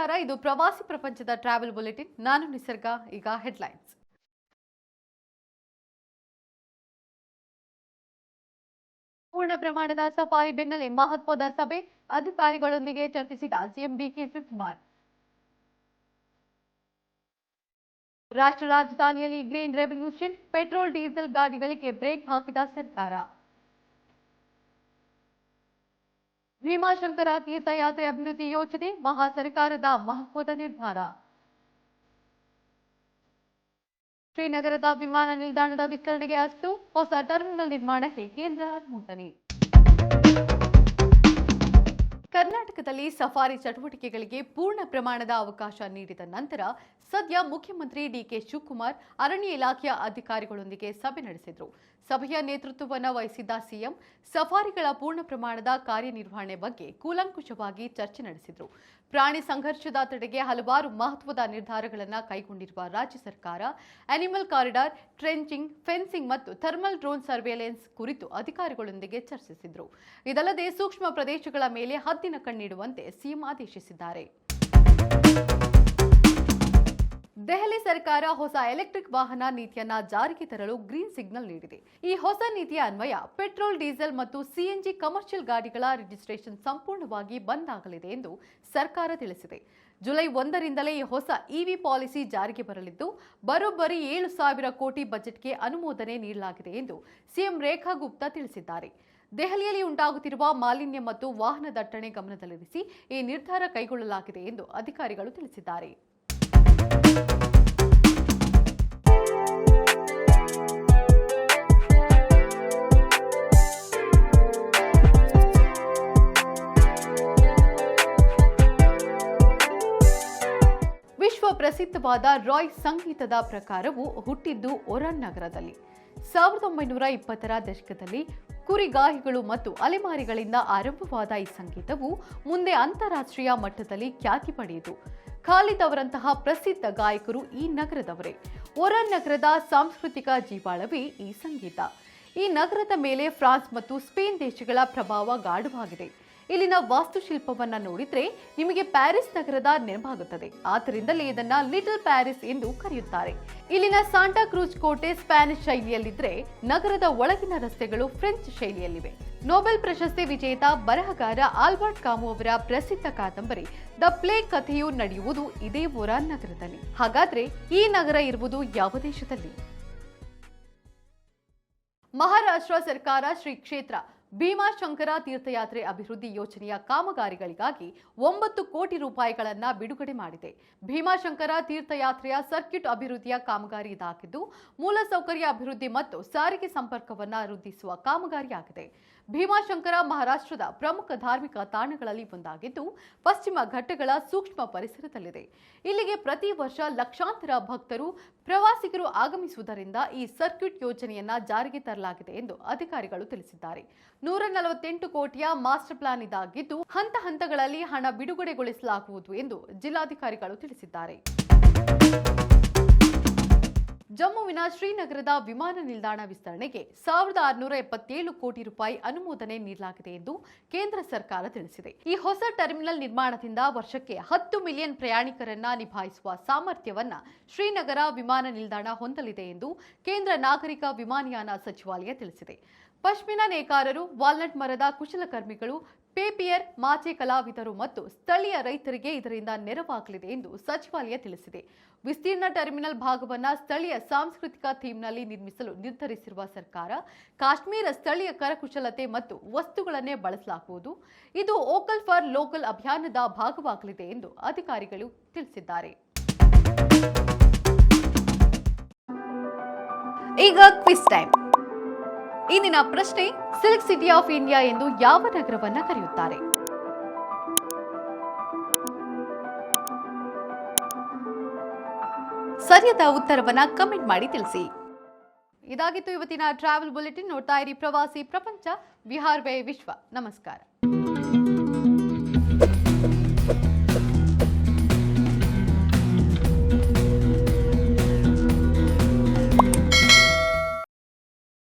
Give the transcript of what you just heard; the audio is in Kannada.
ನಮಸ್ಕಾರ, ಇದು ಪ್ರವಾಸಿ ಪ್ರಪಂಚದ ಟ್ರಾವೆಲ್ ಬುಲೆಟಿನ್. ನಾನು ನಿಸರ್ಗ. ಈಗ ಹೆಡ್ಲೈನ್ಸ್. ಪೂರ್ಣ ಪ್ರಮಾಣದ ಸಫಾಯಿ ಬೆನ್ನಲ್ಲೇ ಮಹತ್ವದ ಸಭೆ, ಅಧಿಕಾರಿಗಳೊಂದಿಗೆ ಚರ್ಚಿಸಿದ ಸಿಎಂ ಡಿಕೆ ಶಿವಕುಮಾರ್. ರಾಷ್ಟ್ರ ರಾಜಧಾನಿಯಲ್ಲಿ ಗ್ರೀನ್ ರೆವಲ್ಯೂಷನ್, ಪೆಟ್ರೋಲ್ ಡೀಸೆಲ್ ಗಾಡಿಗಳಿಗೆ ಬ್ರೇಕ್ ಹಾಕಿದ ಸರ್ಕಾರ. ಭೀಮಾಶಂಕರ ತೀರ್ಥಯಾತ್ರೆ ಅಭಿವೃದ್ಧಿ ಯೋಜನೆ, ಮಹಾ ಸರ್ಕಾರದ ಮಹತ್ವದ ನಿರ್ಧಾರ. ಶ್ರೀನಗರದ ವಿಮಾನ ನಿಲ್ದಾಣದ ವಿಸ್ತರಣೆಗೆ ಅಸ್ತು, ಹೊಸ ಟರ್ಮಿನಲ್ ನಿರ್ಮಾಣಕ್ಕೆ ಕೇಂದ್ರ ಅನುಮೋದನೆ. ಕರ್ನಾಟಕದಲ್ಲಿ ಸಫಾರಿ ಚಟುವಟಿಕೆಗಳಿಗೆ ಪೂರ್ಣ ಪ್ರಮಾಣದ ಅವಕಾಶ ನೀಡಿದ ನಂತರ ಸದ್ಯ ಮುಖ್ಯಮಂತ್ರಿ ಡಿಕೆ ಶಿವಕುಮಾರ್ ಅರಣ್ಯ ಇಲಾಖೆಯ ಅಧಿಕಾರಿಗಳೊಂದಿಗೆ ಸಭೆ ನಡೆಸಿದರು. ಸಭೆಯ ನೇತೃತ್ವವನ್ನು ವಹಿಸಿದ್ದ ಸಿಎಂ ಸಫಾರಿಗಳ ಪೂರ್ಣ ಪ್ರಮಾಣದ ಕಾರ್ಯನಿರ್ವಹಣೆ ಬಗ್ಗೆ ಕೂಲಂಕುಷವಾಗಿ ಚರ್ಚೆ ನಡೆಸಿದರು. ಪ್ರಾಣಿ ಸಂಘರ್ಷದ ತಡೆಗೆ ಹಲವಾರು ಮಹತ್ವದ ನಿರ್ಧಾರಗಳನ್ನು ಕೈಗೊಂಡಿರುವ ರಾಜ್ಯ ಸರ್ಕಾರ ಅನಿಮಲ್ ಕಾರಿಡಾರ್, ಟ್ರೆಂಚಿಂಗ್, ಫೆನ್ಸಿಂಗ್ ಮತ್ತು ಥರ್ಮಲ್ ಡ್ರೋನ್ ಸರ್ವೇಲೆನ್ಸ್ ಕುರಿತು ಅಧಿಕಾರಿಗಳೊಂದಿಗೆ ಚರ್ಚಿಸಿದರು. ಇದಲ್ಲದೆ ಸೂಕ್ಷ್ಮ ಪ್ರದೇಶಗಳ ಮೇಲೆ ಹದ್ದಿನ ಕಣ್ಣಿಡುವಂತೆ ಸಿಎಂ ಆದೇಶಿಸಿದ್ದಾರೆ. ದೆಹಲಿ ಸರ್ಕಾರ ಹೊಸ ಎಲೆಕ್ಟ್ರಿಕ್ ವಾಹನ ನೀತಿಯನ್ನ ಜಾರಿಗೆ ತರಲು ಗ್ರೀನ್ ಸಿಗ್ನಲ್ ನೀಡಿದೆ. ಈ ಹೊಸ ನೀತಿಯ ಅನ್ವಯ ಪೆಟ್ರೋಲ್, ಡೀಸೆಲ್ ಮತ್ತು ಸಿಎನ್ಜಿ ಕಮರ್ಷಿಯಲ್ ಗಾಡಿಗಳ ರಿಜಿಸ್ಟ್ರೇಷನ್ ಸಂಪೂರ್ಣವಾಗಿ ಬಂದ್ ಆಗಲಿದೆ ಎಂದು ಸರ್ಕಾರ ತಿಳಿಸಿದೆ. ಜುಲೈ 1ರಿಂದಲೇ ಈ ಹೊಸ ಇವಿ ಪಾಲಿಸಿ ಜಾರಿಗೆ ಬರಲಿದ್ದು, ಬರೋಬ್ಬರಿ 7,000 ಕೋಟಿ ಬಜೆಟ್ಗೆ ಅನುಮೋದನೆ ನೀಡಲಾಗಿದೆ ಎಂದು ಸಿಎಂ ರೇಖಾ ಗುಪ್ತಾ ತಿಳಿಸಿದ್ದಾರೆ. ದೆಹಲಿಯಲ್ಲಿ ಉಂಟಾಗುತ್ತಿರುವ ಮಾಲಿನ್ಯ ಮತ್ತು ವಾಹನ ದಟ್ಟಣೆ ಗಮನದಲ್ಲಿರಿಸಿ ಈ ನಿರ್ಧಾರ ಕೈಗೊಳ್ಳಲಾಗಿದೆ ಎಂದು ಅಧಿಕಾರಿಗಳು ತಿಳಿಸಿದ್ದಾರೆ. ವಿಶ್ವ ಪ್ರಸಿದ್ಧವಾದ ರಾಯ್ ಸಂಗೀತದ ಪ್ರಕಾರವು ಹುಟ್ಟಿದ್ದು ಒರಾನ್ ನಗರದಲ್ಲಿ. 1920ರ ದಶಕದಲ್ಲಿ ಕುರಿಗಾಹಿಗಳು ಮತ್ತು ಅಲೆಮಾರಿಗಳಿಂದ ಆರಂಭವಾದ ಈ ಸಂಗೀತವು ಮುಂದೆ ಅಂತಾರಾಷ್ಟ್ರೀಯ ಮಟ್ಟದಲ್ಲಿ ಖ್ಯಾತಿ ಪಡೆಯಿತು. ಖಾಲಿದ್ ಅವರಂತಹ ಪ್ರಸಿದ್ಧ ಗಾಯಕರು ಈ ನಗರದವರೇ. ಒರಾನ್ ನಗರದ ಸಾಂಸ್ಕೃತಿಕ ಜೀವಾಳವೇ ಈ ಸಂಗೀತ. ಈ ನಗರದ ಮೇಲೆ ಫ್ರಾನ್ಸ್ ಮತ್ತು ಸ್ಪೇನ್ ದೇಶಗಳ ಪ್ರಭಾವ ಗಾಢವಾಗಿದೆ. ಇಲ್ಲಿನ ವಾಸ್ತುಶಿಲ್ಪವನ್ನ ನೋಡಿದ್ರೆ ನಿಮಗೆ ಪ್ಯಾರಿಸ್ ನಗರದ ನೆನಪಾಗುತ್ತದೆ. ಆದ್ದರಿಂದಲೇ ಇದನ್ನ ಲಿಟಲ್ ಪ್ಯಾರಿಸ್ ಎಂದು ಕರೆಯುತ್ತಾರೆ. ಇಲ್ಲಿನ ಸಾಂಟಾ ಕ್ರೂಜ್ ಕೋಟೆ ಸ್ಪ್ಯಾನಿಷ್ ಶೈಲಿಯಲ್ಲಿದ್ರೆ, ನಗರದ ಒಳಗಿನ ರಸ್ತೆಗಳು ಫ್ರೆಂಚ್ ಶೈಲಿಯಲ್ಲಿವೆ. ನೊಬೆಲ್ ಪ್ರಶಸ್ತಿ ವಿಜೇತ ಬರಹಗಾರ ಆಲ್ಬರ್ಟ್ ಕಾಮು ಅವರ ಪ್ರಸಿದ್ಧ ಕಾದಂಬರಿ ದ ಪ್ಲೇಗ್ ಕಥೆಯು ನಡೆಯುವುದು ಇದೇ ಒರಾನ್ ನಗರದಲ್ಲಿ. ಹಾಗಾದ್ರೆ ಈ ನಗರ ಇರುವುದು ಯಾವ ದೇಶದಲ್ಲಿ? ಮಹಾರಾಷ್ಟ್ರ ಸರ್ಕಾರ ಶ್ರೀ ಕ್ಷೇತ್ರ ಭೀಮಾಶಂಕರ ತೀರ್ಥಯಾತ್ರೆ ಅಭಿವೃದ್ಧಿ ಯೋಜನೆಯ ಕಾಮಗಾರಿಗಳಿಗಾಗಿ 9 ಕೋಟಿ ರೂಪಾಯಿಗಳನ್ನು ಬಿಡುಗಡೆ ಮಾಡಿದೆ. ಭೀಮಾಶಂಕರ ತೀರ್ಥಯಾತ್ರೆಯ ಸರ್ಕ್ಯೂಟ್ ಅಭಿವೃದ್ಧಿಯ ಕಾಮಗಾರಿ ಇದಾಗಿದ್ದು, ಮೂಲಸೌಕರ್ಯ ಅಭಿವೃದ್ಧಿ ಮತ್ತು ಸಾರಿಗೆ ಸಂಪರ್ಕವನ್ನು ವೃದ್ಧಿಸುವ ಕಾಮಗಾರಿಯಾಗಿದೆ. ಭೀಮಾಶಂಕರ ಮಹಾರಾಷ್ಟ್ರದ ಪ್ರಮುಖ ಧಾರ್ಮಿಕ ತಾಣಗಳಲ್ಲಿ ಒಂದಾಗಿದ್ದು, ಪಶ್ಚಿಮ ಘಟ್ಟಗಳ ಸೂಕ್ಷ್ಮ ಪರಿಸರದಲ್ಲಿದೆ. ಇಲ್ಲಿಗೆ ಪ್ರತಿ ವರ್ಷ ಲಕ್ಷಾಂತರ ಭಕ್ತರು, ಪ್ರವಾಸಿಗರು ಆಗಮಿಸುವುದರಿಂದ ಈ ಸರ್ಕ್ಯೂಟ್ ಯೋಜನೆಯನ್ನ ಜಾರಿಗೆ ತರಲಾಗಿದೆ ಎಂದು ಅಧಿಕಾರಿಗಳು ತಿಳಿಸಿದ್ದಾರೆ. 148 ಕೋಟಿಯ ಮಾಸ್ಟರ್ ಪ್ಲಾನ್ ಇದಾಗಿದ್ದು, ಹಂತ ಹಂತಗಳಲ್ಲಿ ಹಣ ಬಿಡುಗಡೆಗೊಳಿಸಲಾಗುವುದು ಎಂದು ಜಿಲ್ಲಾಧಿಕಾರಿಗಳು ತಿಳಿಸಿದ್ದಾರೆ. ಜಮ್ಮುವಿನ ಶ್ರೀನಗರದ ವಿಮಾನ ನಿಲ್ದಾಣ ವಿಸ್ತರಣೆಗೆ 1,677 ಕೋಟಿ ರೂಪಾಯಿ ಅನುಮೋದನೆ ನೀಡಲಾಗಿದೆ ಎಂದು ಕೇಂದ್ರ ಸರ್ಕಾರ ತಿಳಿಸಿದೆ. ಈ ಹೊಸ ಟರ್ಮಿನಲ್ ನಿರ್ಮಾಣದಿಂದ ವರ್ಷಕ್ಕೆ 10 ಮಿಲಿಯನ್ ಪ್ರಯಾಣಿಕರನ್ನ ನಿಭಾಯಿಸುವ ಸಾಮರ್ಥ್ಯವನ್ನ ಶ್ರೀನಗರ ವಿಮಾನ ನಿಲ್ದಾಣ ಹೊಂದಲಿದೆ ಎಂದು ಕೇಂದ್ರ ನಾಗರಿಕ ವಿಮಾನಯಾನ ಸಚಿವಾಲಯ ತಿಳಿಸಿದೆ. ಪಶ್ಮಿನಾ ನೇಕಾರರು, ವಾಲ್ನಟ್ ಮರದ ಕುಶಲಕರ್ಮಿಗಳು, ಪೇಪಿಯರ್, ಮಾಚೆ ಕಲಾವಿದರು ಮತ್ತು ಸ್ಥಳೀಯ ರೈತರಿಗೆ ಇದರಿಂದ ನೆರವಾಗಲಿದೆ ಎಂದು ಸಚಿವಾಲಯ ತಿಳಿಸಿದೆ. ವಿಸ್ತೀರ್ಣ ಟರ್ಮಿನಲ್ ಭಾಗವನ್ನು ಸ್ಥಳೀಯ ಸಾಂಸ್ಕೃತಿಕ ಥೀಮ್ನಲ್ಲಿ ನಿರ್ಮಿಸಲು ನಿರ್ಧರಿಸಿರುವ ಸರ್ಕಾರ, ಕಾಶ್ಮೀರ ಸ್ಥಳೀಯ ಕರಕುಶಲತೆ ಮತ್ತು ವಸ್ತುಗಳನ್ನೇ ಬಳಸಲಾಗುವುದು. ಇದು ವೋಕಲ್ ಫಾರ್ ಲೋಕಲ್ ಅಭಿಯಾನದ ಭಾಗವಾಗಲಿದೆ ಎಂದು ಅಧಿಕಾರಿಗಳು ತಿಳಿಸಿದ್ದಾರೆ. ಈಗ ಕ್ವಿಜ್ ಟೈಮ್. ಇಂದಿನ ಪ್ರಶ್ನೆ, ಸಿಲ್ಕ್ ಸಿಟಿ ಆಫ್ ಇಂಡಿಯಾ ಎಂದು ಯಾವ ನಗರವನ್ನ ಕರೆಯುತ್ತಾರೆ? ಸರಿಯಾದ ಉತ್ತರವನ್ನ ಕಮೆಂಟ್ ಮಾಡಿ ತಿಳಿಸಿ. ಇದಾಗಿತ್ತು ಇವತ್ತಿನ ಟ್ರಾವೆಲ್ ಬುಲೆಟಿನ್. ನೋಡ್ತಾ ಇರಿ ಪ್ರವಾಸಿ ಪ್ರಪಂಚ. ವಿಹಾರ್ ವೇ ವಿಶ್ವ. ನಮಸ್ಕಾರ.